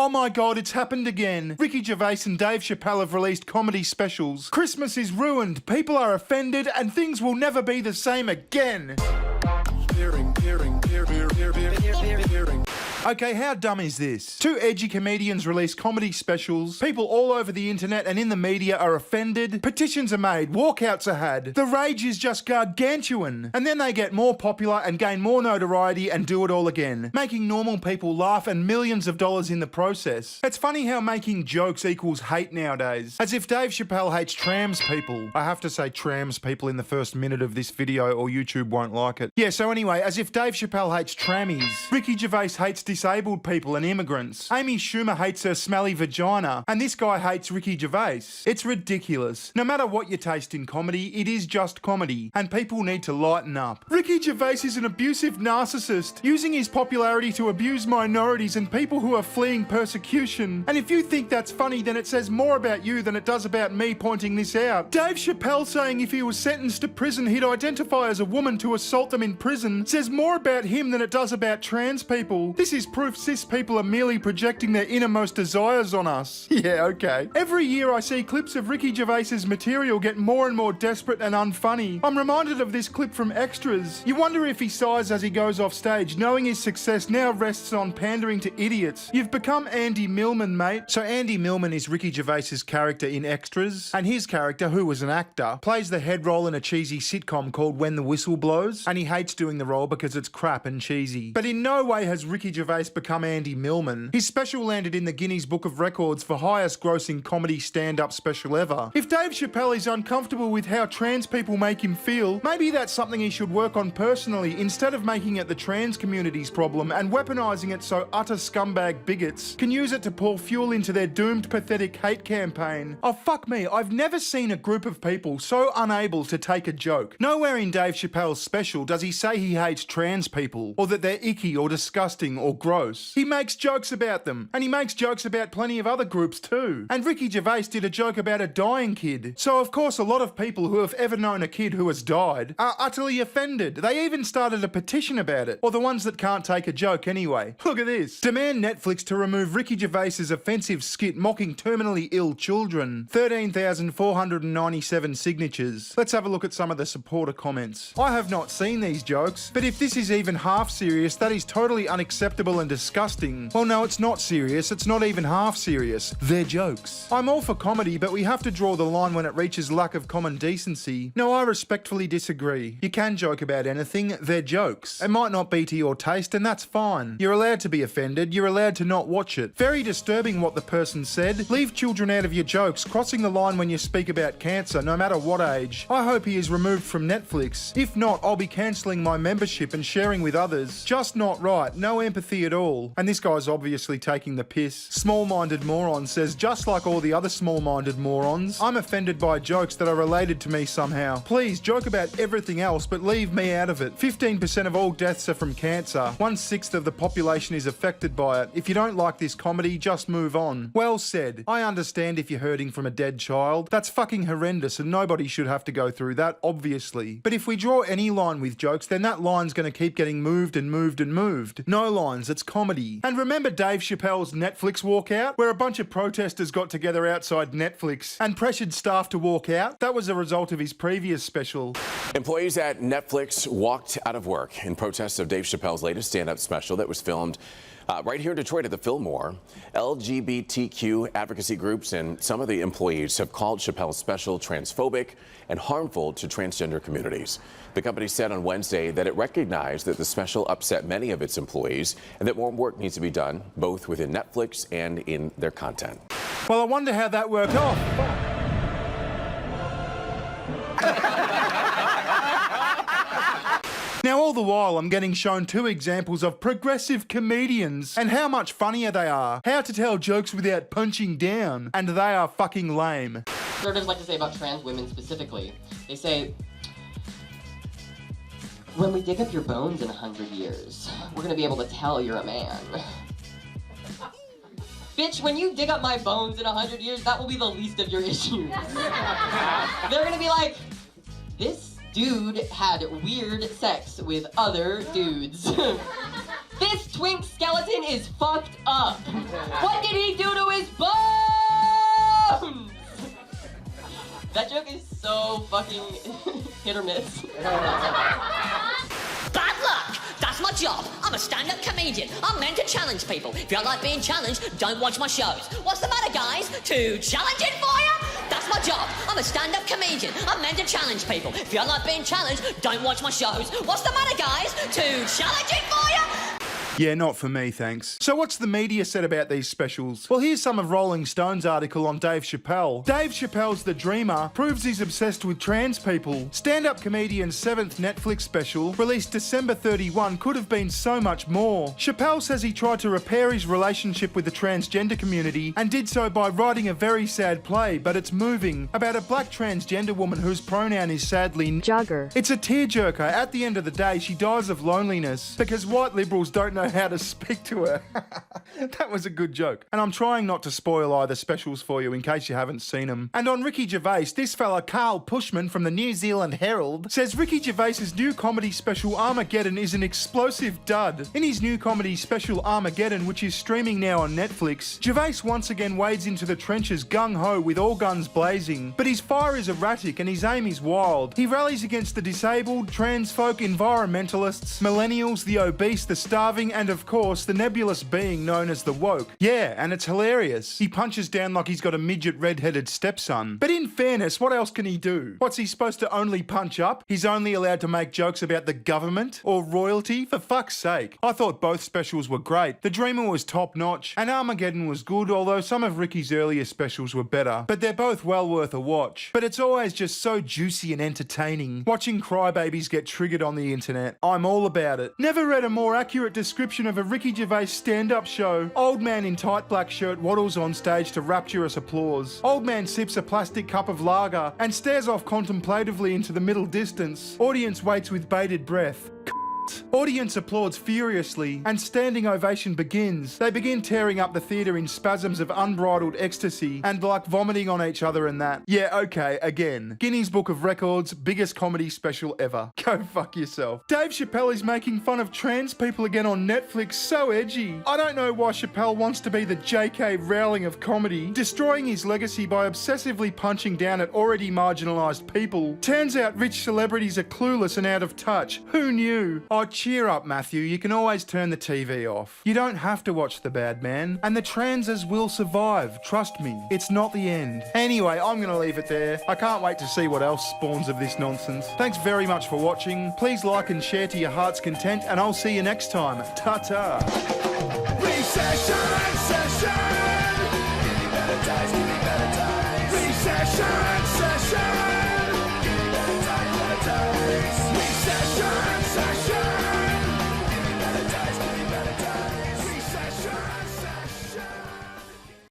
Oh my god, it's happened again. Ricky Gervais and Dave Chappelle have released comedy specials. Christmas is ruined, people are offended, and things will never be the same again. Okay, how dumb is this? Two edgy comedians release comedy specials, people all over the internet and in the media are offended, petitions are made, walkouts are had, the rage is just gargantuan, and then they get more popular and gain more notoriety and do it all again, making normal people laugh and millions of dollars in the process. It's funny how making jokes equals hate nowadays, as if Dave Chappelle hates trans people. I have to say trans people in the first minute of this video or YouTube won't like it. Yeah, so anyway, as if Dave Chappelle hates trammies, Ricky Gervais hates disabled people and immigrants. Amy Schumer hates her smelly vagina, and this guy hates Ricky Gervais. It's ridiculous. No matter what your taste in comedy, it is just comedy, and people need to lighten up. Ricky Gervais is an abusive narcissist, using his popularity to abuse minorities and people who are fleeing persecution. And if you think that's funny, then it says more about you than it does about me pointing this out. Dave Chappelle saying if he was sentenced to prison, he'd identify as a woman to assault them in prison says more about him than it does about trans people. This is proof cis people are merely projecting their innermost desires on us. Yeah, okay. Every year I see clips of Ricky Gervais's material get more and more desperate and unfunny. I'm reminded of this clip from Extras. You wonder if he sighs as he goes off stage, knowing his success now rests on pandering to idiots. You've become Andy Millman, mate. So Andy Millman is Ricky Gervais's character in Extras, and his character, who was an actor, plays the head role in a cheesy sitcom called When the Whistle Blows, and he hates doing the role because it's crap and cheesy. But in no way has Ricky Gervais become Andy Millman. His special landed in the Guinness Book of Records for highest grossing comedy stand-up special ever. If Dave Chappelle is uncomfortable with how trans people make him feel, maybe that's something he should work on personally instead of making it the trans community's problem and weaponizing it so utter scumbag bigots can use it to pour fuel into their doomed pathetic hate campaign. Oh fuck me, I've never seen a group of people so unable to take a joke. Nowhere in Dave Chappelle's special does he say he hates trans people, or that they're icky or disgusting or gross. He makes jokes about them, and he makes jokes about plenty of other groups too. And Ricky Gervais did a joke about a dying kid. So of course a lot of people who have ever known a kid who has died are utterly offended. They even started a petition about it, or the ones that can't take a joke anyway. Look at this. Demand Netflix to remove Ricky Gervais's offensive skit mocking terminally ill children. 13,497 signatures. Let's have a look at some of the supporter comments. I have not seen these jokes, but if this is even half serious, that is totally unacceptable and disgusting. Well, no, it's not serious. It's not even half serious. They're jokes. I'm all for comedy, but we have to draw the line when it reaches lack of common decency. No, I respectfully disagree. You can joke about anything. They're jokes. It might not be to your taste, and that's fine. You're allowed to be offended. You're allowed to not watch it. Very disturbing what the person said. Leave children out of your jokes, crossing the line when you speak about cancer, no matter what age. I hope he is removed from Netflix. If not, I'll be cancelling my membership and sharing with others. Just not right. No empathy at all. And this guy's obviously taking the piss. Small-minded moron says, just like all the other small-minded morons, I'm offended by jokes that are related to me somehow. Please, joke about everything else, but leave me out of it. 15% of all deaths are from cancer. 1/6 of the population is affected by it. If you don't like this comedy, just move on. Well said. I understand if you're hurting from a dead child. That's fucking horrendous and nobody should have to go through that, obviously. But if we draw any line with jokes, then that line's going to keep getting moved and moved and moved. No lines, it's comedy. And remember Dave Chappelle's Netflix walkout, where a bunch of protesters got together outside Netflix and pressured staff to walk out? That was a result of his previous special. Employees at Netflix walked out of work in protest of Dave Chappelle's latest stand-up special that was filmed right here in Detroit at the Fillmore. LGBTQ advocacy groups and some of the employees have called Chappelle's special transphobic and harmful to transgender communities. The company said on Wednesday that it recognized that the special upset many of its employees and that more work needs to be done, both within Netflix and in their content. Well, I wonder how that worked. Oh, fuck. Now, all the while, I'm getting shown two examples of progressive comedians and how much funnier they are. How to tell jokes without punching down. And they are fucking lame. Conservatives like to say about trans women specifically. They say, when we dig up your bones in 100 years, we're gonna be able to tell you're a man. Bitch, when you dig up my bones in 100 years, that will be the least of your issues. They're gonna be like, this dude had weird sex with other dudes. This twink skeleton is fucked up. What did he do to his bones? That joke is so fucking hit or miss. Bad luck! That's my job. I'm a stand-up comedian. I'm meant to challenge people. If you don't like being challenged, don't watch my shows. What's the matter, guys? Too challenging for you? That's my job. I'm a stand-up comedian. I'm meant to challenge people. If you don't like being challenged, don't watch my shows. What's the matter, guys? Too challenging for you? Yeah, not for me, thanks. So what's the media said about these specials? Well, here's some of Rolling Stone's article on Dave Chappelle. Dave Chappelle's The Dreamer proves he's obsessed with trans people. Stand-up comedian's 7th Netflix special, released December 31, could have been so much more. Chappelle says he tried to repair his relationship with the transgender community and did so by writing a very sad play, but it's moving, about a black transgender woman whose pronoun is sadly jugger. It's a tearjerker. At the end of the day, she dies of loneliness because white liberals don't know how to speak to her. That was a good joke. And I'm trying not to spoil either specials for you in case you haven't seen them. And on Ricky Gervais, this fella Carl Pushman from the New Zealand Herald says Ricky Gervais's new comedy special Armageddon is an explosive dud. In his new comedy special Armageddon, which is streaming now on Netflix, Gervais once again wades into the trenches gung-ho with all guns blazing. But his fire is erratic and his aim is wild. He rallies against the disabled, trans folk, environmentalists, millennials, the obese, the starving, and of course, the nebulous being known as the woke. Yeah, and it's hilarious. He punches down like he's got a midget red-headed stepson. But in fairness, what else can he do? What's he supposed to only punch up? He's only allowed to make jokes about the government or royalty? For fuck's sake. I thought both specials were great. The Dreamer was top-notch, and Armageddon was good, although some of Ricky's earlier specials were better. But they're both well worth a watch. But it's always just so juicy and entertaining. Watching crybabies get triggered on the internet. I'm all about it. Never read a more accurate description of a Ricky Gervais stand-up show. Old man in tight black shirt waddles on stage to rapturous applause. Old man sips a plastic cup of lager and stares off contemplatively into the middle distance. Audience waits with bated breath. Audience applauds furiously, and standing ovation begins. They begin tearing up the theatre in spasms of unbridled ecstasy, and like vomiting on each other and that. Yeah, okay, again. Guinness Book of Records, biggest comedy special ever. Go fuck yourself. Dave Chappelle is making fun of trans people again on Netflix, so edgy. I don't know why Chappelle wants to be the J.K. Rowling of comedy, destroying his legacy by obsessively punching down at already marginalised people. Turns out rich celebrities are clueless and out of touch. Who knew? Oh, cheer up, Matthew. You can always turn the TV off. You don't have to watch The Bad Man. And the transes will survive. Trust me. It's not the end. Anyway, I'm going to leave it there. I can't wait to see what else spawns of this nonsense. Thanks very much for watching. Please like and share to your heart's content, and I'll see you next time. Ta-ta. Recession, session. Give me better times, give me better times. Recession.